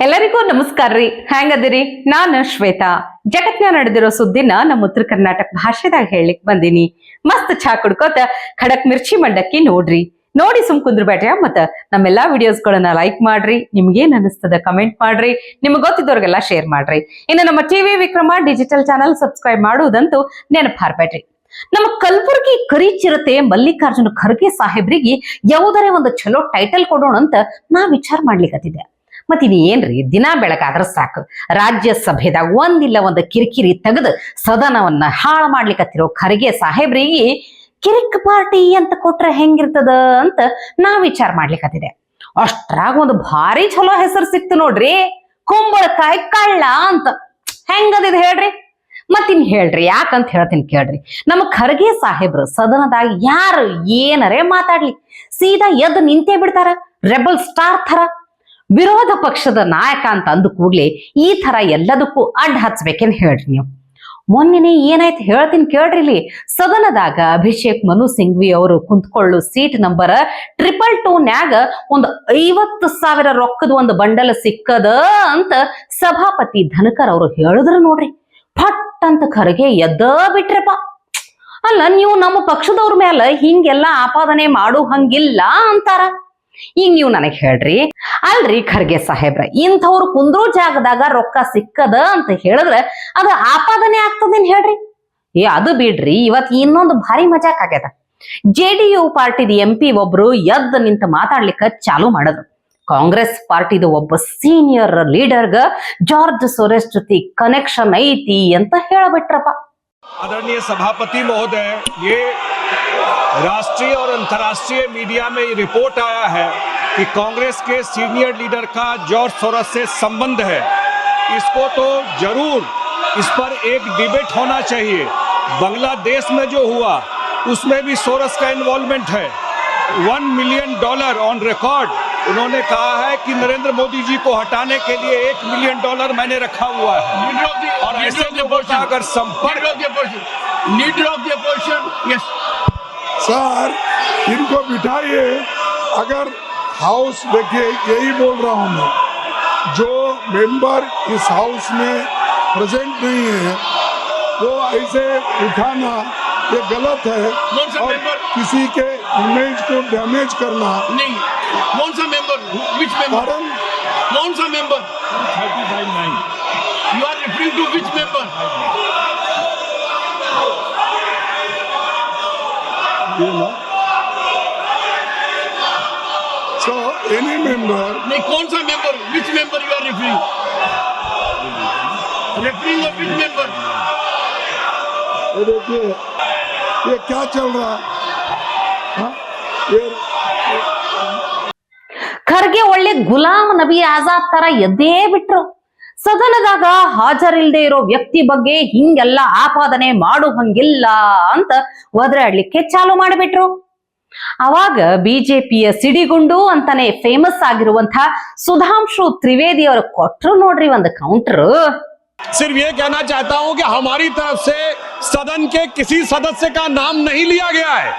ಎಲ್ಲರಿಗೂ ನಮಸ್ಕಾರ ರೀ. ಹೆಂಗದಿರಿ? ನಾನು ಶ್ವೇತಾ. ಜಗತ್ನ ನಡೆದಿರೋ ಸುದ್ದಿನ ನಮ್ಮ ಉತ್ತರ ಕರ್ನಾಟಕ ಭಾಷೆದಾಗ ಹೇಳಲಿಕ್ ಬಂದೀನಿ. ಮಸ್ತ್ ಚಾ ಕುಡ್ಕೋತ ಖಡಕ್ ಮಿರ್ಚಿ ಮಂಡಕ್ಕಿ ನೋಡಿ ಸುಮ್ ಕುಂದ್ರಬೇಡ್ರಿ. ಮತ್ತ ನಮ್ಮೆಲ್ಲಾ ವಿಡಿಯೋಸ್ಗಳನ್ನ ಲೈಕ್ ಮಾಡ್ರಿ. ನಿಮ್ಗೇನ್ ಅನಿಸ್ತದ ಕಮೆಂಟ್ ಮಾಡ್ರಿ. ನಿಮ್ಗೆ ಗೊತ್ತಿದ್ದವ್ರಿಗೆಲ್ಲ ಶೇರ್ ಮಾಡ್ರಿ. ಇನ್ನು ನಮ್ಮ TV Vikrama digital channel subscribe ಮಾಡುವುದಂತೂ ನೆನಪಾರ್ಬೇಡ್ರಿ. ನಮ್ಮ ಕಲಬುರಗಿ ಕರಿ ಚಿರತೆ ಮಲ್ಲಿಕಾರ್ಜುನ ಖರ್ಗೆ ಸಾಹೇಬ್ರಿಗೆ ಯಾವುದರೇ ಒಂದು ಚಲೋ ಟೈಟಲ್ ಕೊಡೋಣ ಅಂತ ನಾ ವಿಚಾರ ಮಾಡ್ಲಿಕ್ಕತ್ತಿದ್ದೆ. ಮತ್ ಏನ್ರಿ, ದಿನಾ ಬೆಳಗಾದ್ರ ಸಾಕು ರಾಜ್ಯಸಭೆದಾಗ ಒಂದಿಲ್ಲ ಒಂದು ಕಿರಿಕಿರಿ ತೆಗೆದು ಸದನವನ್ನ ಹಾಳು ಮಾಡ್ಲಿಕ್ಕತ್ತಿರೋ ಖರ್ಗೆ ಸಾಹೇಬ್ರಿಗೆ ಕಿರಿಕ್ ಪಾರ್ಟಿ ಅಂತ ಕೊಟ್ರೆ ಹೆಂಗಿರ್ತದ ಅಂತ ನಾ ವಿಚಾರ ಮಾಡ್ಲಿಕ್ಕತ್ತಿದೆ. ಅಷ್ಟ್ರಾಗ ಒಂದು ಭಾರಿ ಚಲೋ ಹೆಸರು ಸಿಕ್ತು ನೋಡ್ರಿ, ಕುಂಬಳಕಾಯಿ ಕಳ್ಳ ಅಂತ. ಹೆಂಗದಿದ್ ಹೇಳ್ರಿ? ಮತ್ತಿನ್ ಹೇಳ್ರಿ, ಯಾಕಂತ ಹೇಳ್ತೀನಿ ಕೇಳ್ರಿ. ನಮ್ಮ ಖರ್ಗೆ ಸಾಹೇಬ್ರು ಸದನದಾಗ ಯಾರು ಏನರೇ ಮಾತಾಡ್ಲಿ ಸೀದಾ ಎದ್ದು ನಿಂತೇ ಬಿಡ್ತಾರ, ರೆಬಲ್ ಸ್ಟಾರ್ ಥರ. ವಿರೋಧ ಪಕ್ಷದ ನಾಯಕ ಅಂತ ಅಂದು ಕೂಡ್ಲೆ ಈ ತರ ಎಲ್ಲದಕ್ಕೂ ಅಡ್ಡ ಹಚ್ಬೇಕೇನ್ ಹೇಳ್ರಿ ನೀವು. ಮೊನ್ನೆನೆ ಏನಾಯ್ತು ಹೇಳ್ತೀನಿ ಕೇಳ್ರಿ. ಇಲ್ಲಿ ಸದನದಾಗ ಅಭಿಷೇಕ್ ಮನು ಸಿಂಘ್ವಿ ಅವರು ಕುಂತ್ಕೊಳ್ಳು ಸೀಟ್ ನಂಬರ್ 222ನ್ಯಾಗ ಒಂದು 50,000 ರೊಕ್ಕದ ಒಂದು ಬಂಡಲ್ ಸಿಕ್ಕದ ಅಂತ ಸಭಾಪತಿ ಧನಕರ್ ಅವರು ಹೇಳಿದ್ರು ನೋಡ್ರಿ. ಫಟ್ ಅಂತ ಖರ್ಗೆ ಎದ್ದ ಬಿಟ್ರಪ್ಪ. ಅಲ್ಲ, ನೀವು ನಮ್ಮ ಪಕ್ಷದವ್ರ ಮೇಲೆ ಹಿಂಗೆಲ್ಲಾ ಆಪಾದನೆ ಮಾಡು ಹಂಗಿಲ್ಲ ಅಂತಾರ. ಈಗ ನೀವು ನನಗ್ ಹೇಳ್ರಿ, ಅಲ್ರಿ ಖರ್ಗೆ ಸಾಹೇಬ್ರ, ಇಂಥವ್ರು ಕುಂದ್ರೂ ಜಾಗದಾಗ ರೊಕ್ಕ ಸಿಕ್ಕದ ಅಂತ ಹೇಳಿದ್ರೆ ಅದು ಆಪಾದನೆ ಆಗ್ತದೇನ್ ಹೇಳ್ರಿ? ಅದು ಬಿಡ್ರಿ, ಇವತ್ ಇನ್ನೊಂದು ಭಾರಿ ಮಜಾಕ್ ಆಗ್ಯದ. JDU ಪಾರ್ಟಿದ MP ಒಬ್ರು ಎದ್ದು ನಿಂತ ಮಾತಾಡ್ಲಿಕ್ಕ ಚಾಲು ಮಾಡಿದ್ರು. ಕಾಂಗ್ರೆಸ್ ಪಾರ್ಟಿದ ಒಬ್ಬ ಸೀನಿಯರ್ ಲೀಡರ್ಗ ಜಾರ್ಜ್ ಸೋರೆಸ್ ಜೊತೆ ಕನೆಕ್ಷನ್ ಐತಿ ಅಂತ ಹೇಳಬಿಟ್ರಪ್ಪ. आदरणीय सभापति महोदय, ये राष्ट्रीय और अंतर्राष्ट्रीय मीडिया में ये रिपोर्ट आया है कि कांग्रेस के सीनियर लीडर का जॉर्ज सोरोस से संबंध है। इसको तो जरूर इस पर एक डिबेट होना चाहिए। बांग्लादेश में जो हुआ उसमें भी सोरोस का इन्वॉल्वमेंट है। $1 मिलियन ऑन रिकॉर्ड उन्होंने कहा है कि नरेंद्र मोदी जी को हटाने के लिए $1 मिलियन मैंने रखा हुआ है। और ऐसे लोगों का अगर संपर्क सर, इनको बिठाइए। अगर हाउस, देखिए यही बोल रहा हूँ मैं, जो मेंबर इस हाउस में प्रेजेंट नहीं है वो ऐसे उठाना ये गलत है और किसी के इमेज को डैमेज करना नहीं। कौन सा मेंबर? Which member? कौन सा member? 35-9 you are referring to which member? So any member, नहीं, कौन सा member? Which member you are referring? Referring of which member? ये देखिए ये क्या चल रहा है? ಖರ್ಗೆ ಒಳ್ಳೆ ಗುಲಾಮ್ ನಬಿ ಆಜಾದ್ ತರ ಎದ್ದೇ ಬಿಟ್ರು. ಸದನದಾಗ ಹಾಜರಿಲ್ದೆ ಇರೋ ವ್ಯಕ್ತಿ ಬಗ್ಗೆ ಹಿಂಗೆಲ್ಲ ಆಪಾದನೆ ಮಾಡು ಹಂಗಿಲ್ಲ ಅಂತ ಒದರಾಡ್ಲಿಕ್ಕೆ ಚಾಲು ಮಾಡಿಬಿಟ್ರು. ಅವಾಗ ಬಿಜೆಪಿಯ ಸಿಡಿಗುಂಡು ಅಂತಾನೆ ಫೇಮಸ್ ಆಗಿರುವಂತ ಸುಧಾಂಶು ತ್ರಿವೇದಿ ಅವರು ಕೊಟ್ರು ನೋಡ್ರಿ ಒಂದು ಕೌಂಟರ್. सिर्फ ये कहना चाहता हूं कि हमारी तरफ से सदन के किसी सदस्य का नाम नहीं लिया गया है।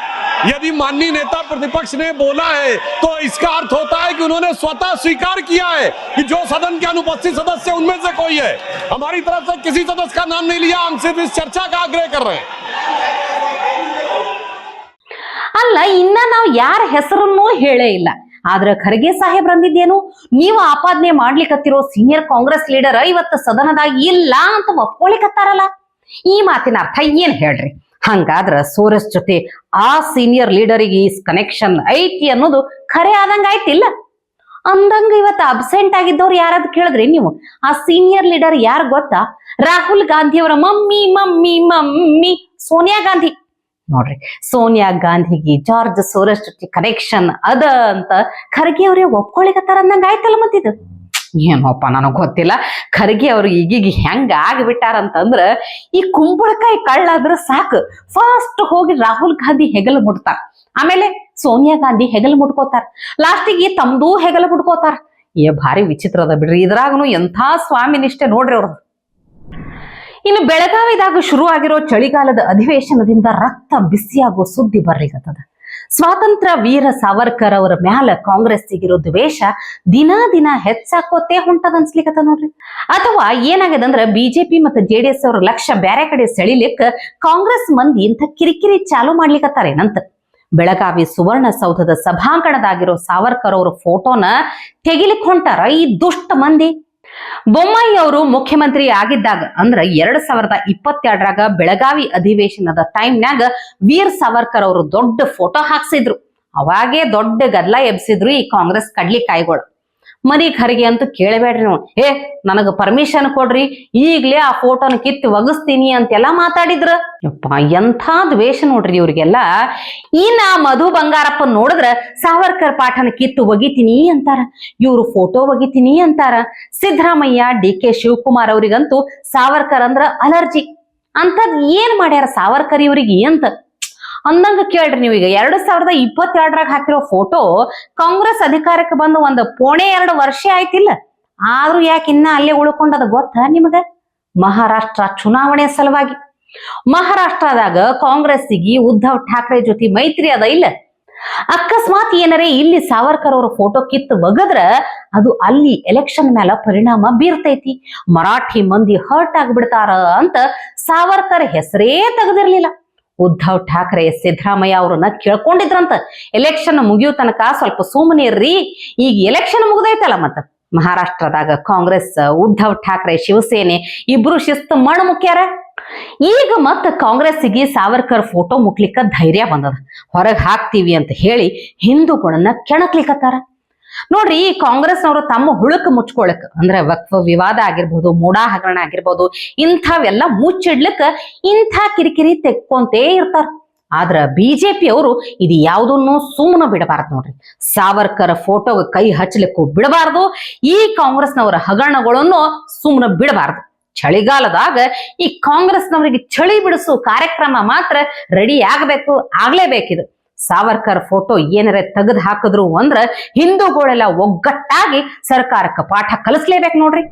यदि माननीय नेता प्रतिपक्ष ने बोला है तो इसका अर्थ होता है कि उन्होंने स्वतः स्वीकार किया है कि जो सदन के अनुपस्थित सदस्य उनमें से कोई है। हमारी तरफ से किसी सदस्य का नाम नहीं लिया, हम सिर्फ इस चर्चा का आग्रह कर रहे हैं। ಅಲ್ಲ, ಇನ್ನ ನಾವು ಯಾರ ಹೆಸರನ್ನೂ ಹೇಳೇ ಇಲ್ಲ. ಆದ್ರೆ ಖರ್ಗೆ ಸಾಹೇಬ್ರ ಅಂದಿದ್ದೇನು, ನೀವು ಆಪಾದನೆ ಮಾಡ್ಲಿಕ್ಕತ್ತಿರೋ ಸೀನಿಯರ್ ಕಾಂಗ್ರೆಸ್ ಲೀಡರ್ ಇವತ್ತು ಸದನದಾಗ ಇಲ್ಲ ಅಂತ ಒಪ್ಕೊಳಿಕತ್ತಾರಲ್ಲ. ಈ ಮಾತಿನ ಅರ್ಥ ಏನ್ ಹೇಳ್ರಿ? ಹಂಗಾದ್ರ ಸೋರೆಸ್ ಜೊತೆ ಆ ಸೀನಿಯರ್ ಲೀಡರಿಗೆ ಕನೆಕ್ಷನ್ ಐತಿ ಅನ್ನೋದು ಖರೆ ಆದಂಗ ಆಯ್ತಿಲ್ಲ. ಅಂದಂಗ ಇವತ್ತು ಅಬ್ಸೆಂಟ್ ಆಗಿದ್ದವ್ರು ಯಾರಾದ್ರು ಕೇಳಿದ್ರಿ ನೀವು? ಆ ಸೀನಿಯರ್ ಲೀಡರ್ ಯಾರು ಗೊತ್ತಾ? ರಾಹುಲ್ ಗಾಂಧಿ ಅವರ ಮಮ್ಮಿ ಸೋನಿಯಾ ಗಾಂಧಿ. ನೋಡ್ರಿ, ಸೋನಿಯಾ ಗಾಂಧಿಗೆ ಜಾರ್ಜ್ ಸೋರೆಸ್ ಜೊತೆ ಕನೆಕ್ಷನ್ ಅದ ಅಂತ ಖರ್ಗೆ ಅವ್ರೇ ಒಪ್ಕೊಳಿಕತ್ತಾರ ಅಂದಂಗ ಆಯ್ತಲ್ಲ. ಮತ್ತಿದು ಏನೋಪ್ಪ ನನಗ್ ಗೊತ್ತಿಲ್ಲ. ಖರ್ಗೆ ಅವ್ರು ಈಗೀಗ ಹೆಂಗ ಆಗಿಬಿಟ್ಟಾರಂತಂದ್ರ, ಈ ಕುಂಬಳಕಾಯಿ ಕಳ್ಳ ಆದ್ರೆ ಸಾಕು ಫಸ್ಟ್ ಹೋಗಿ ರಾಹುಲ್ ಗಾಂಧಿ ಹೆಗಲು ಮುಟ್ತಾರ, ಆಮೇಲೆ ಸೋನಿಯಾ ಗಾಂಧಿ ಹೆಗಲು ಮುಟ್ಕೋತಾರ, ಲಾಸ್ಟಿಗೆ ತಮ್ದೂ ಹೆಗಲು ಮುಟ್ಕೋತಾರ. ಭಾರಿ ವಿಚಿತ್ರ ಅದ ಬಿಡ್ರಿ. ಇದ್ರಾಗನು ಎಂಥ ಸ್ವಾಮಿ ನಿಷ್ಠೆ ನೋಡ್ರಿ ಅವ್ರದ್ದು. ಇನ್ನು ಬೆಳಗಾವಿದಾಗ ಶುರು ಆಗಿರೋ ಚಳಿಗಾಲದ ಅಧಿವೇಶನದಿಂದ ರಕ್ತ ಬಿಸಿಯಾಗೋ ಸುದ್ದಿ ಬರ್ಲಿಕತ್ತದ. ಸ್ವಾತಂತ್ರ್ಯ ವೀರ ಸಾವರ್ಕರ್ ಅವರ ಮ್ಯಾಲ ಕಾಂಗ್ರೆಸ್ಸಿಗಿರೋ ದ್ವೇಷ ದಿನ ಹೆಚ್ಚಾಕೋತೇ ಹೊಂಟದ ಅನ್ಸ್ಲಿಕ್ಕತ್ತ ನೋಡ್ರಿ. ಅಥವಾ ಏನಾಗ್ಯದ ಅಂದ್ರ ಬಿಜೆಪಿ ಮತ್ತು ಜೆಡಿಎಸ್ ಅವ್ರ ಲಕ್ಷ್ಯ ಬ್ಯಾರೆ ಕಡೆ ಸೆಳಿಲಿಕ್ಕ ಕಾಂಗ್ರೆಸ್ ಮಂದಿ ಇಂಥ ಕಿರಿಕಿರಿ ಚಾಲು ಮಾಡ್ಲಿಕ್ಕತ್ತಾರೇನಂತ. ಬೆಳಗಾವಿ ಸುವರ್ಣಸೌಧದ ಸಭಾಂಗಣದಾಗಿರೋ ಸಾವರ್ಕರ್ ಅವ್ರ ಫೋಟೋನ ತೆಗಿಲಿಕ್ ಹೊಂಟಾರ ಈ ದುಷ್ಟ ಮಂದಿ. ಬೊಮ್ಮಾಯಿ ಅವರು ಮುಖ್ಯಮಂತ್ರಿ ಆಗಿದ್ದಾಗ ಅಂದ್ರ 2022ರಾಗ ಬೆಳಗಾವಿ ಅಧಿವೇಶನದ ಟೈಮ್ನಾಗ ವೀರ್ ಸಾವರ್ಕರ್ ಅವರು ದೊಡ್ಡ ಫೋಟೋ ಹಾಕ್ಸಿದ್ರು. ಅವಾಗೇ ದೊಡ್ಡ ಗದ್ಲ ಎಬ್ಸಿದ್ರು ಈ ಕಾಂಗ್ರೆಸ್ ಕಡ್ಲಿಕಾಯಿಗಳು. ಮನಿ ಖರ್ಗೆ ಅಂತೂ ಕೇಳಬೇಡ್ರಿ ನೀವು. ನನಗ ಪರ್ಮಿಷನ್ ಕೊಡ್ರಿ, ಈಗ್ಲೇ ಆ ಫೋಟೋನ ಕಿತ್ತು ಒಗಸ್ತೀನಿ ಅಂತೆಲ್ಲ ಮಾತಾಡಿದ್ರ. ಯಪ್ಪ, ಎಂಥ ದ್ವೇಷ ನೋಡ್ರಿ ಇವ್ರಿಗೆಲ್ಲ. ಇನ್ನ ಮಧು ಬಂಗಾರಪ್ಪ ನೋಡಿದ್ರ ಸಾವರ್ಕರ್ ಪಾಠನ ಕಿತ್ತು ಒಗಿತೀನಿ ಅಂತಾರ, ಇವ್ರು ಫೋಟೋ ಒಗಿತೀನಿ ಅಂತಾರ. ಸಿದ್ದರಾಮಯ್ಯ, DK ಶಿವಕುಮಾರ್ ಅವ್ರಿಗಂತೂ ಸಾವರ್ಕರ್ ಅಂದ್ರ ಅಲರ್ಜಿ. ಅಂತದ್ ಏನ್ ಮಾಡ್ಯಾರ ಸಾವರ್ಕರ್ ಇವ್ರಿಗೆ ಅಂತ ಅಂದಂಗ ಕೇಳ್ರಿ ನೀವೀಗ. 2022ರಾಗ ಹಾಕಿರೋ ಫೋಟೋ ಕಾಂಗ್ರೆಸ್ ಅಧಿಕಾರಕ್ಕೆ ಬಂದು ಒಂದು 2.5 ವರ್ಷ ಆಯ್ತಿಲ್ಲ. ಆದ್ರೂ ಯಾಕೆ ಇನ್ನ ಅಲ್ಲೇ ಉಳ್ಕೊಂಡದ ಗೊತ್ತಾ ನಿಮಗ? ಮಹಾರಾಷ್ಟ್ರ ಚುನಾವಣೆ ಸಲುವಾಗಿ. ಮಹಾರಾಷ್ಟ್ರದಾಗ ಕಾಂಗ್ರೆಸ್ಸಿಗೆ ಉದ್ಧವ್ ಠಾಕ್ರೆ ಜೊತೆ ಮೈತ್ರಿ ಅದ ಇಲ್ಲ. ಅಕಸ್ಮಾತ್ ಏನರೇ ಇಲ್ಲಿ ಸಾವರ್ಕರ್ ಅವರ ಫೋಟೋ ಕಿತ್ತು ಒಗದ್ರ ಅದು ಅಲ್ಲಿ ಎಲೆಕ್ಷನ್ ಮೇಲೆ ಪರಿಣಾಮ ಬೀರ್ತೈತಿ, ಮರಾಠಿ ಮಂದಿ ಹರ್ಟ್ ಆಗ್ಬಿಡ್ತಾರ ಅಂತ ಸಾವರ್ಕರ್ ಹೆಸರೇ ತೆಗೆದಿರ್ಲಿಲ್ಲ. ಉದ್ಧವ್ ಠಾಕ್ರೆ ಸಿದ್ದರಾಮಯ್ಯ ಅವ್ರನ್ನ ಕೇಳ್ಕೊಂಡಿದ್ರಂತ, ಎಲೆಕ್ಷನ್ ಮುಗಿಯೋ ತನಕ ಸ್ವಲ್ಪ ಸುಮ್ಮನೆ ಇರ್ರಿ, ಈಗ ಎಲೆಕ್ಷನ್ ಮುಗ್ದೈತಲ್ಲ. ಮತ್ತ ಮಹಾರಾಷ್ಟ್ರದಾಗ ಕಾಂಗ್ರೆಸ್, ಉದ್ಧವ್ ಠಾಕ್ರೆ ಶಿವಸೇನೆ ಇಬ್ರು ಶಿಸ್ತು ಮಣ್ಣು ಮುಖ್ಯಾರ. ಈಗ ಮತ್ತ ಕಾಂಗ್ರೆಸ್ಸಿಗೆ ಸಾವರ್ಕರ್ ಫೋಟೋ ಮುಟ್ಲಿಕ್ಕ ಧೈರ್ಯ ಬಂದದ. ಹೊರಗೆ ಹಾಕ್ತೀವಿ ಅಂತ ಹೇಳಿ ಹಿಂದೂಗಳನ್ನ ಕೆಣಕ್ಲಿಕ್ಕತ್ತಾರ ನೋಡ್ರಿ. ಈ ಕಾಂಗ್ರೆಸ್ನವರು ತಮ್ಮ ಹುಳುಕ್ ಮುಚ್ಕೊಳಕ್ ಅಂದ್ರೆ ವಕ್ಫ್ ವಿವಾದ ಆಗಿರ್ಬೋದು, ಮೂಡಾ ಹಗರಣ ಆಗಿರ್ಬೋದು, ಇಂಥವೆಲ್ಲ ಮುಚ್ಚಿಡ್ಲಿಕ್ಕ ಇಂಥ ಕಿರಿಕಿರಿ ತೆಕ್ಕೊಂತೇ ಇರ್ತಾರ. ಆದ್ರ ಬಿಜೆಪಿ ಅವರು ಇದು ಯಾವುದನ್ನು ಸುಮ್ಮನೆ ಬಿಡಬಾರ್ದು ನೋಡ್ರಿ. ಸಾವರ್ಕರ್ ಫೋಟೋಗೆ ಕೈ ಹಚ್ಚಲಿಕ್ಕೂ ಬಿಡಬಾರ್ದು, ಈ ಕಾಂಗ್ರೆಸ್ನವರ ಹಗರಣಗಳನ್ನು ಸುಮ್ಮನೆ ಬಿಡಬಾರ್ದು. ಚಳಿಗಾಲದಾಗ ಈ ಕಾಂಗ್ರೆಸ್ನವರಿಗೆ ಚಳಿ ಬಿಡಿಸೋ ಕಾರ್ಯಕ್ರಮ ಮಾತ್ರ ರೆಡಿ ಆಗ್ಲೇಬೇಕಿದು. ಸಾವರ್ಕರ್ ಫೋಟೋ ಏನರ ತೆಗೆದು ಹಾಕಿದ್ರು ಅಂದ್ರ ಹಿಂದೂಗಳೆಲ್ಲ ಒಗ್ಗಟ್ಟಾಗಿ ಸರ್ಕಾರಕ್ಕೆ ಪಾಠ ಕಲಿಸ್ಲೇಬೇಕು ನೋಡ್ರಿ.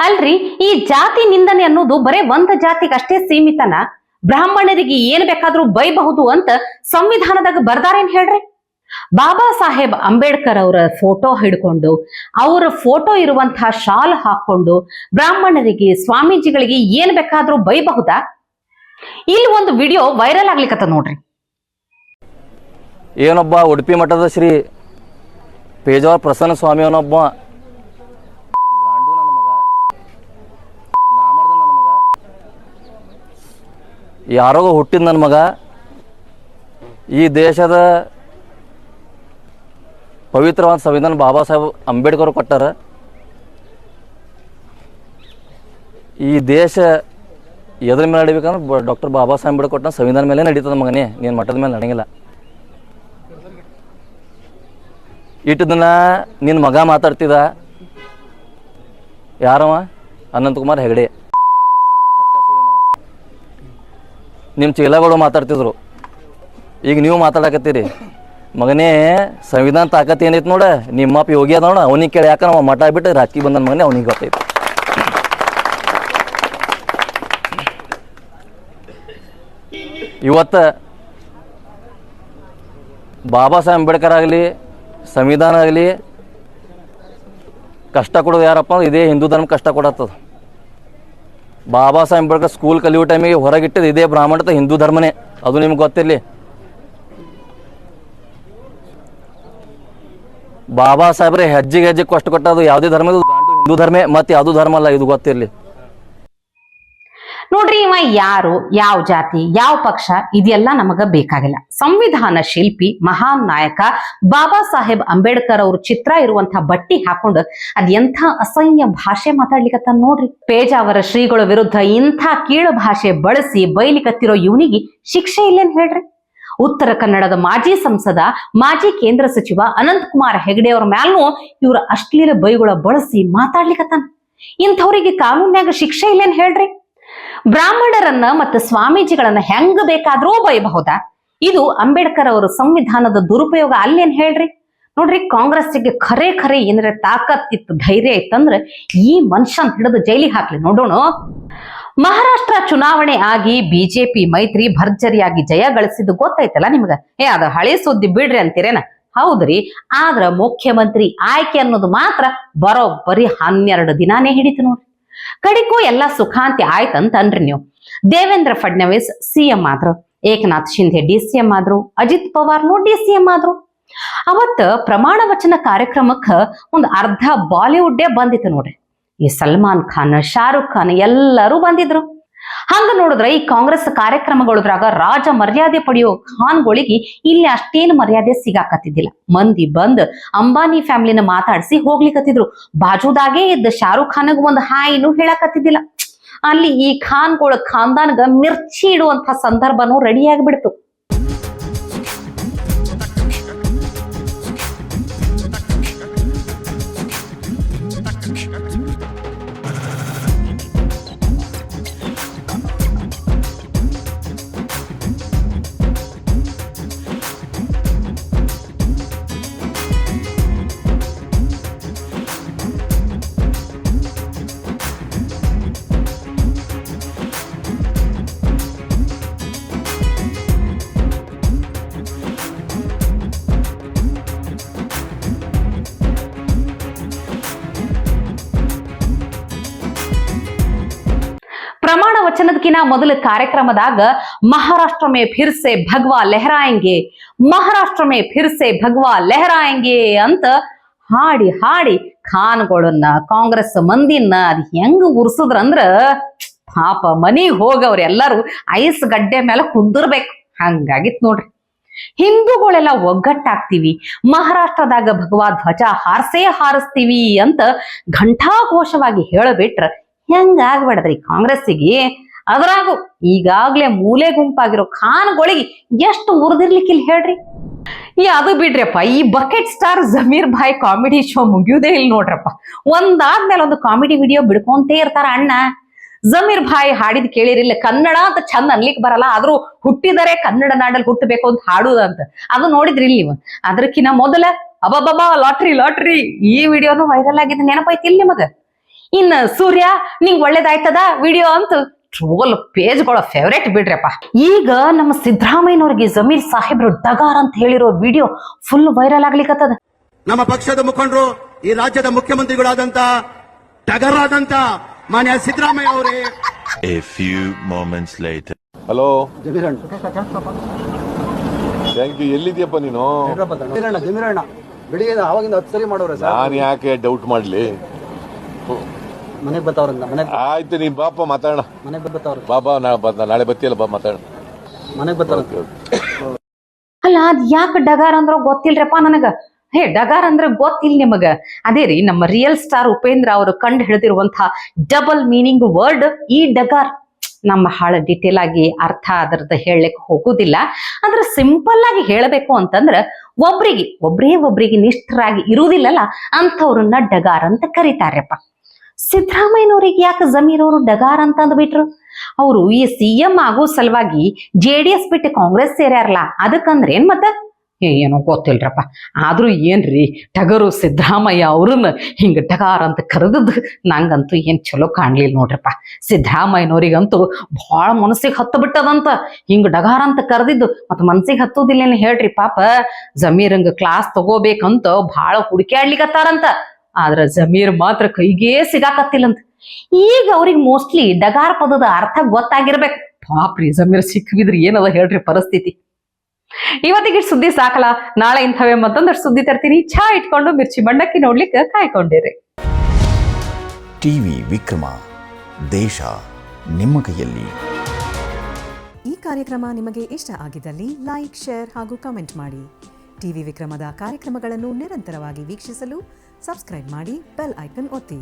ಅಲ್ರಿ, ಈ ಜಾತಿ ನಿಂದನೆ ಅನ್ನೋದು ಬರೇ ಒಂದ್ ಜಾತಿಗೆ ಅಷ್ಟೇ ಸೀಮಿತನ? ಬ್ರಾಹ್ಮಣರಿಗೆ ಏನ್ ಬೇಕಾದ್ರೂ ಬೈಬಹುದು ಅಂತ ಸಂವಿಧಾನದಾಗ ಬರ್ದಾರೇನ್ ಹೇಳ್ರಿ? ಬಾಬಾ ಸಾಹೇಬ್ ಅಂಬೇಡ್ಕರ್ ಅವರ ಫೋಟೋ ಹಿಡ್ಕೊಂಡು, ಅವರ ಫೋಟೋ ಇರುವಂತಹ ಶಾಲ್ ಹಾಕೊಂಡು ಬ್ರಾಹ್ಮಣರಿಗೆ, ಸ್ವಾಮೀಜಿಗಳಿಗೆ ಏನ್ ಬೇಕಾದ್ರೂ ಬೈಬಹುದಾ? ಇಲ್ಲಿ ಒಂದು ವಿಡಿಯೋ ವೈರಲ್ ಆಗ್ಲಿಕ್ಕತ್ತ ನೋಡ್ರಿ. ಏನೊಬ್ಬ ಉಡುಪಿ ಮಠದ ಶ್ರೀ ಪೇಜಾವರ ಪ್ರಸನ್ನ ಸ್ವಾಮಿ ಅವನೊಬ್ಬ ಗಾಂಡು ನನ್ನ ಮಗ, ನಾಮರ್ದ ನನ್ನ ಮಗ, ಯಾರೋ ಹುಟ್ಟಿದ ನನ್ನ ಮಗ. ಈ ದೇಶದ ಪವಿತ್ರವಾದ ಸಂವಿಧಾನ ಬಾಬಾ ಸಾಹೇಬ್ ಅಂಬೇಡ್ಕರ್ ಕೊಟ್ಟಾರ. ಈ ದೇಶ ಎದ್ರ ಮೇಲೆ ನಡಿಬೇಕಂದ್ರೆ ಡಾಕ್ಟರ್ ಬಾಬಾ ಸಾಹೇಬ್ ಅಂಬೇಡ್ಕರ್ ಕೊಟ್ಟ ಸಂವಿಧಾನ ಮೇಲೆ ನಡೀತದ ಮಗನೇ, ನೀನು ಮಠದ ಮೇಲೆ ನಡೆಯಂಗಿಲ್ಲ. ಇಟ್ಟು ದಿನ ನಿನ್ನ ಮಗ ಮಾತಾಡ್ತಿದ್ದ, ಯಾರವ? ಅನಂತಕುಮಾರ್ ಹೆಗಡೆ, ನಿಮ್ಮ ಚೀಲಗಳು ಮಾತಾಡ್ತಿದ್ರು. ಈಗ ನೀವು ಮಾತಾಡಕತ್ತೀರಿ. ಮಗನೇ, ಸಂವಿಧಾನ ತಾಕತ್ ಏನೈತೆ ನೋಡ, ನಿಮ್ಮಪ್ಪ ಯೋಗಿ ಅದ ನೋಡ, ಅವನಿಗೆ ಕೇಳಿ. ಯಾಕೆ ನಾವು ಮಠ ಬಿಟ್ಟು ರಾಜಕೀಯ ಬಂದ ಮಗನೇ, ಅವನಿಗೆ ಗೊತ್ತೈತೆ. ಇವತ್ತು ಬಾಬಾ ಸಾಹೇಬ್ ಅಂಬೇಡ್ಕರ್ ಆಗಲಿ, ಸಂವಿಧಾನ ಆಗಲಿ ಕಷ್ಟ ಕೊಡೋದು ಯಾರಪ್ಪ ಅಂದ್ರೆ ಇದೇ ಹಿಂದೂ ಧರ್ಮ ಕಷ್ಟ ಕೊಡತ್ತದ. ಬಾಬಾ ಸಾಹೇಬ್ ಅಂಬೇಡ್ಕರ್ ಸ್ಕೂಲ್ ಕಲಿಯೋ ಟೈಮಿಗೆ ಹೊರಗಿಟ್ಟಿದ್ದು ಇದೇ ಬ್ರಾಹ್ಮಣತ ಹಿಂದೂ ಧರ್ಮನೇ, ಅದು ನಿಮ್ಗೆ ಗೊತ್ತಿರಲಿ. ಬಾಬಾ ಸಾಹೇಬ್ರೆ ಹೆಜ್ಜೆಗೆ ಕಷ್ಟ ಕೊಟ್ಟದು ಯಾವುದೇ ಧರ್ಮ, ಹಿಂದೂ ಧರ್ಮ, ಮತ್ತೆ ಯಾವುದು ಧರ್ಮ ಅಲ್ಲ, ಇದು ಗೊತ್ತಿರಲಿ. ನೋಡ್ರಿ, ಇವ ಯಾರು, ಯಾವ ಜಾತಿ, ಯಾವ ಪಕ್ಷ ಇದೆಲ್ಲ ನಮಗ ಬೇಕಾಗಿಲ್ಲ. ಸಂವಿಧಾನ ಶಿಲ್ಪಿ, ಮಹಾನ್ ನಾಯಕ ಬಾಬಾ ಸಾಹೇಬ್ ಅಂಬೇಡ್ಕರ್ ಅವ್ರ ಚಿತ್ರ ಇರುವಂತಹ ಬಟ್ಟಿ ಹಾಕೊಂಡು ಅದ್ ಎಂಥ ಅಸಹ್ಯ ಭಾಷೆ ಮಾತಾಡ್ಲಿಕತ್ತ ನೋಡ್ರಿ. ಪೇಜಾವರ ಶ್ರೀಗಳ ವಿರುದ್ಧ ಇಂಥ ಕೀಳು ಭಾಷೆ ಬಳಸಿ ಬೈಲಿಕತ್ತಿರೋ ಇವನಿಗೆ ಶಿಕ್ಷೆ ಇಲ್ಲೇನ್ ಹೇಳ್ರಿ? ಉತ್ತರ ಕನ್ನಡದ ಮಾಜಿ ಸಂಸದ, ಮಾಜಿ ಕೇಂದ್ರ ಸಚಿವ ಅನಂತಕುಮಾರ್ ಹೆಗಡೆ ಅವ್ರ ಮ್ಯಾಲೂ ಇವ್ರ ಅಶ್ಲೀಲ ಬೈಗಳ ಬಳಸಿ ಮಾತಾಡ್ಲಿಕತ್ತಾನ. ಇಂಥವ್ರಿಗೆ ಕಾನೂನ್ಯಾಗ ಶಿಕ್ಷೆ ಇಲ್ಲೇನ್ ಹೇಳ್ರಿ? ಬ್ರಾಹ್ಮಣರನ್ನ ಮತ್ತು ಸ್ವಾಮೀಜಿಗಳನ್ನ ಹೆಂಗ ಬೇಕಾದ್ರೂ ಬೈಬಹುದಾ? ಇದು ಅಂಬೇಡ್ಕರ್ ಅವರು ಸಂವಿಧಾನದ ದುರುಪಯೋಗ ಅಲ್ಲೇನ್ ಹೇಳ್ರಿ? ನೋಡ್ರಿ, ಕಾಂಗ್ರೆಸ್ಸಿಗೆ ಖರೆ ಏನಾರ ತಾಕತ್ತಿತ್ತು, ಧೈರ್ಯ ಇತ್ತಂದ್ರೆ ಈ ಮನುಷ್ಯನ್ ಹಿಡಿದು ಜೈಲಿಗೆ ಹಾಕ್ಲಿ ನೋಡೋಣ. ಮಹಾರಾಷ್ಟ್ರ ಚುನಾವಣೆ ಆಗಿ ಬಿಜೆಪಿ ಮೈತ್ರಿ ಭರ್ಜರಿಯಾಗಿ ಜಯ ಗಳಿಸಿದ್ದು ಗೊತ್ತೈತಲ್ಲ ನಿಮ್ಗ. ಅದು ಹಳೆ ಸುದ್ದಿ ಬಿಡ್ರಿ ಅಂತೀರೇನ? ಹೌದ್ರಿ. ಆದ್ರ ಮುಖ್ಯಮಂತ್ರಿ ಆಯ್ಕೆ ಅನ್ನೋದು ಮಾತ್ರ ಬರೋಬ್ಬರಿ 12 ದಿನಾನೇ ಹಿಡಿತು ನೋಡ್ರಿ. ಕಡಿಗೂ ಎಲ್ಲ ಸುಖಾಂತಿ ಆಯ್ತಂತನ್ರಿ ನೀವು. ದೇವೇಂದ್ರ ಫಡ್ನವೀಸ್ ಸಿಎಂ ಆದ್ರು, ಏಕನಾಥ್ ಶಿಂದೆ ಡಿಸಿಎಂ ಆದ್ರು, ಅಜಿತ್ ಪವಾರ್ನು ಡಿಸಿಎಂ ಆದ್ರು. ಅವತ್ತ ಪ್ರಮಾಣ ವಚನ ಕಾರ್ಯಕ್ರಮಕ್ಕ ಒಂದು ಅರ್ಧ ಬಾಲಿವುಡ್ಡೇ ಬಂದಿತ್ತು ನೋಡ್ರಿ. ಈ ಸಲ್ಮಾನ್ ಖಾನ್, ಶಾರುಖ್ ಖಾನ್ ಎಲ್ಲರೂ ಬಂದಿದ್ರು. ಹಂಗ ನೋಡಿದ್ರ ಈ ಕಾಂಗ್ರೆಸ್ ಕಾರ್ಯಕ್ರಮಗಳದ್ರಾಗ ರಾಜ ಮರ್ಯಾದೆ ಪಡೆಯೋ ಖಾನ್ಗಳಿಗೆ ಇಲ್ಲಿ ಅಷ್ಟೇನು ಮರ್ಯಾದೆ ಸಿಗಾಕತ್ತಿದ್ದಿಲ್ಲ. ಮಂದಿ ಬಂದ್ ಅಂಬಾನಿ ಫ್ಯಾಮಿಲಿನ ಮಾತಾಡಿಸಿ ಹೋಗ್ಲಿಕತ್ತಿದ್ರು. ಬಾಜುದಾಗೆ ಇದ್ದ ಶಾರುಖ್ ಖಾನ್ಗ ಒಂದು ಹಾಯಿನೂ ಹೇಳಕತ್ತಿದ್ದಿಲ್ಲ. ಅಲ್ಲಿ ಈ ಖಾನ್ಗಳ ಖಾನ್ದಾನ್ಗ ಮಿರ್ಚಿ ಇಡುವಂತ ಸಂದರ್ಭನೂ ರೆಡಿ ಆಗಿಬಿಡ್ತು. ಪ್ರಮಾಣ ವಚನದಕಿನ ಮೊದಲ ಕಾರ್ಯಕ್ರಮದಾಗ ಮಹಾರಾಷ್ಟ್ರ ಮೇ ಫಿರ್ ಸೆ ಭಗವಾ ಲೆಹರಾಯಂಗೆ, ಮಹಾರಾಷ್ಟ್ರ ಮೇ ಫಿರ್ ಸೆ ಭಗವಾ ಲೆಹರಾಯಂಗೆ ಅಂತ ಹಾಡಿ ಹಾಡಿ ಖಾನ್ಗಳನ್ನ ಕಾಂಗ್ರೆಸ್ ಮಂದಿನ ಅದ್ ಹೆಂಗ್ ಉರ್ಸುದ್ರಂದ್ರ ಪಾಪ ಮನಿಗ್ ಹೋಗವ್ರ ಎಲ್ಲಾರು ಐಸ್ ಗಡ್ಡೆ ಮೇಲೆ ಕುಂದಿರ್ಬೇಕು. ಹಂಗಾಗಿತ್ ನೋಡ್ರಿ. ಹಿಂದೂಗಳೆಲ್ಲ ಒಗ್ಗಟ್ಟಾಗ್ತೀವಿ, ಮಹಾರಾಷ್ಟ್ರದಾಗ ಭಗವಾ ಧ್ವಜ ಹಾರಿಸ್ತೀವಿ ಅಂತ ಘಂಟಾಘೋಷವಾಗಿ ಹೇಳಬಿಟ್ರ ಹೆಂಗಾಗ್ಬೇಡದ್ರಿ ಕಾಂಗ್ರೆಸ್ಸಿಗೆ. ಅದ್ರಾಗು ಈಗಾಗ್ಲೇ ಮೂಲೆ ಗುಂಪಾಗಿರೋ ಖಾನ್ಗಳಿಗೆ ಎಷ್ಟು ಉರ್ದಿರ್ಲಿಕ್ಕಿಲ್ಲ ಹೇಳ್ರಿ. ಅದು ಬಿಡ್ರಪ್ಪ, ಈ bucket star Zameer bhai comedy show ಮುಗಿಯುವುದೇ ಇಲ್ಲ ನೋಡ್ರಪ್ಪ. ಒಂದಾದ್ಮೇಲೆ ಒಂದು ಕಾಮಿಡಿ ವಿಡಿಯೋ ಬಿಡ್ಕೊಂತೇ ಇರ್ತಾರ ಅಣ್ಣ. ಜಮೀರ್ ಭಾಯ್ ಹಾಡಿದ್ ಕೇಳಿರಿಲ್ಲ, ಕನ್ನಡ ಅಂತ ಚಂದ ಅನ್ಲಿಕ್ ಬರಲ್ಲ, ಆದ್ರೂ ಹುಟ್ಟಿದರೆ ಕನ್ನಡ ನಾಡಲ್ಲಿ ಹುಟ್ಟಬೇಕು ಅಂತ ಹಾಡುದಂತ. ಅದು ನೋಡಿದ್ರಿ ನೀವು. ಅದಕ್ಕಿನ್ನ ಮೊದಲ ಅಬಬಬಾ ಲಾಟ್ರಿ ಲಾಟ್ರಿ ಈ ವಿಡಿಯೋನು ವೈರಲ್ ಆಗಿದೆ, ನೆನಪೈತಿಲ್ ನಿಮಗ? ಇನ್ನ ಸೂರ್ಯ ನಿಂಗ್ ಒಳ್ಳೇದಾಯ್ತದ ವಿಡಿಯೋ ಅಂತ ಟ್ರೋಲ್ ಪೇಜ್ಗಳ ಫೇವ್ರೇಟ್ ಬಿಡ್ರಪ್ಪ. ಈಗ ನಮ್ಮ ಸಿದ್ದರಾಮಯ್ಯನವ್ರಿಗೆ ಜಮೀರ್ ಸಾಹೇಬ್ರು ಡಗಾರ್ ಅಂತ ಹೇಳಿರೋ ವಿಡಿಯೋ ಫುಲ್ ವೈರಲ್ ಆಗ್ಲಿಕ್ಕತ್ತದ. ನಮ್ಮ ಪಕ್ಷದ ಮುಖಂಡರು, ಈ ರಾಜ್ಯದ ಮುಖ್ಯಮಂತ್ರಿಗಳಾದಂತ ಡಗರಾದಂತ ಮಾನ್ಯ ಸಿದ್ದರಾಮಯ್ಯ ಅವರೇ. A few moments later. Hello thank you. ಎಲ್ಲಿದ್ಯಪ್ಪ ನೀನು? ಜಮೀರಣ್ಣ ಬೆಳಿಗ್ಗೆ ಅವಾಗಿಂದ 10 ಸರಿ ಮಾಡೋರ ಸರ್. ನಾನು ಯಾಕೆ ಡೌಟ್ ಮಾಡ್ಲಿ? ಮನೆಗೆ ಬರ್ತಾವ್ರ ಮನೆಗೆ. ಆಯ್ತು, ನೀನ್ ಬಾಪ ಮಾತಾಡೋಣ. ಮನೆಗೆ ಬರ್ತಾವ್ರ ಬಾಬಾ ನಾಳೆ ಬತ್ತಿಯಲ್ಲ, ಬಾ ಮಾತಾಡೋಣ. ಮನೆಗೆ ಬರ್ತಾವ್ರ. ಅಲ್ಲ ಅದ್ ಯಾಕೆ ಡಗಾರ್ ಅಂದ್ರ ಗೊತ್ತಿಲ್ರಪ್ಪ ನನಗ. ಡಗಾರ್ ಅಂದ್ರೆ ಗೊತ್ತಿಲ್ಲ ನಿಮಗ. ಅದೇ ರೀ, ನಮ್ಮ ರಿಯಲ್ ಸ್ಟಾರ್ ಉಪೇಂದ್ರ ಅವರು ಕಂಡು ಹಿಡಿದಿರುವಂತಹ ಡಬಲ್ ಮೀನಿಂಗ್ ವರ್ಡ್ ಈ ಡಗಾರ್. ನಮ್ಮ ಹಾಳ ಡಿಟೇಲ್ ಆಗಿ ಅರ್ಥ ಅದರದ್ದು ಹೇಳಲಿಕ್ಕೆ ಹೋಗುದಿಲ್ಲ. ಅಂದ್ರೆ ಸಿಂಪಲ್ ಆಗಿ ಹೇಳಬೇಕು ಅಂತಂದ್ರ ಒಬ್ರಿಗೆ ನಿಷ್ಠರಾಗಿ ಇರುವುದಿಲ್ಲಲ್ಲ ಅಂಥವ್ರನ್ನ ಡಗಾರ್ ಅಂತ ಕರೀತಾರಪ್ಪ. ಸಿದ್ದರಾಮಯ್ಯನವ್ರಿಗೆ ಯಾಕೆ ಜಮೀರ್ ಅವರು ಡಗಾರ್ ಅಂತ ಅಂದ್ಬಿಟ್ರು? ಅವರು ಈ ಸಿಎಂ ಆಗೋ ಸಲುವಾಗಿ JDS ಬಿಟ್ಟು ಕಾಂಗ್ರೆಸ್ ಸೇರ್ಯಾರಲ್ಲ, ಅದಕ್ಕಂದ್ರೆ ಏನ್ ಮತ್ತ ಏನೋ ಗೊತ್ತಿಲ್ರಪ್ಪ. ಆದ್ರೂ ಏನ್ರಿ ಟಗರು ಸಿದ್ದರಾಮಯ್ಯ ಅವ್ರನ್ನ ಹಿಂಗ ಡಗಾರ್ ಅಂತ ಕರೆದದ್ದು ನಂಗಂತೂ ಏನ್ ಚಲೋ ಕಾಣ್ಲಿಲ್ಲ ನೋಡ್ರಪ್ಪ. ಸಿದ್ದರಾಮಯ್ಯನವ್ರಿಗಂತೂ ಬಹಳ ಮನಸ್ಸಿಗೆ ಹತ್ತು ಬಿಟ್ಟದಂತ ಹಿಂಗ ಡಗಾರ್ ಅಂತ ಕರೆದಿದ್ದು. ಮತ್ ಮನ್ಸಿಗೆ ಹತ್ತುದಿಲ್ಲ ಹೇಳ್ರಿ. ಪಾಪ ಜಮೀರಂಗ ಕ್ಲಾಸ್ ತಗೋಬೇಕಂತ ಬಹಳ ಹುಡುಕ್ಯಾಡ್ಲಿಕತ್ತಾರಂತ. ಆದ್ರ ಜಮೀರ್ ಮಾತ್ರ ಕೈಗೇ ಸಿಗಾಕತ್ತಿಲ್ಲಂತ. ಈಗ ಅವ್ರಿಗೆ ಮೋಸ್ಟ್ಲಿ ಡಗಾರ್ ಪದದ ಅರ್ಥ ಗೊತ್ತಾಗಿರ್ಬೇಕು. ಪಾಪ್ರಿ ಜಮೀರ್ ಸಿಕ್ಕಿದ್ರಿ ಏನದ ಹೇಳ್ರಿ ಪರಿಸ್ಥಿತಿ. ಇವತ್ತಿಗೆ ಸುದ್ದಿ ಸಾಕಲ್ಲ, ನಾಳೆ ಇಂಥವೇ ಮತ್ತೊಂದಷ್ಟು ಸುದ್ದಿ ತರ್ತೀನಿ. ಚಾ ಇಟ್ಕೊಂಡು ಮಿರ್ಚಿ ಮಂಡಕ್ಕಿ ನೋಡ್ಲಿಕ್ಕೆ ಕಾಯ್ಕೊಂಡಿರಿ. ಟಿವಿ ವಿಕ್ರಮ, ದೇಶ ನಿಮ್ಮ ಕೈಯಲ್ಲಿ. ಈ ಕಾರ್ಯಕ್ರಮ ನಿಮಗೆ ಇಷ್ಟ ಆಗಿದ್ದಲ್ಲಿ ಲೈಕ್, ಶೇರ್ ಹಾಗೂ ಕಮೆಂಟ್ ಮಾಡಿ. ಟಿವಿ ವಿಕ್ರಮದ ಕಾರ್ಯಕ್ರಮಗಳನ್ನು ನಿರಂತರವಾಗಿ ವೀಕ್ಷಿಸಲು ಸಬ್ಸ್ಕ್ರೈಬ್ ಮಾಡಿ, ಬೆಲ್ ಐಕನ್ ಒತ್ತಿ.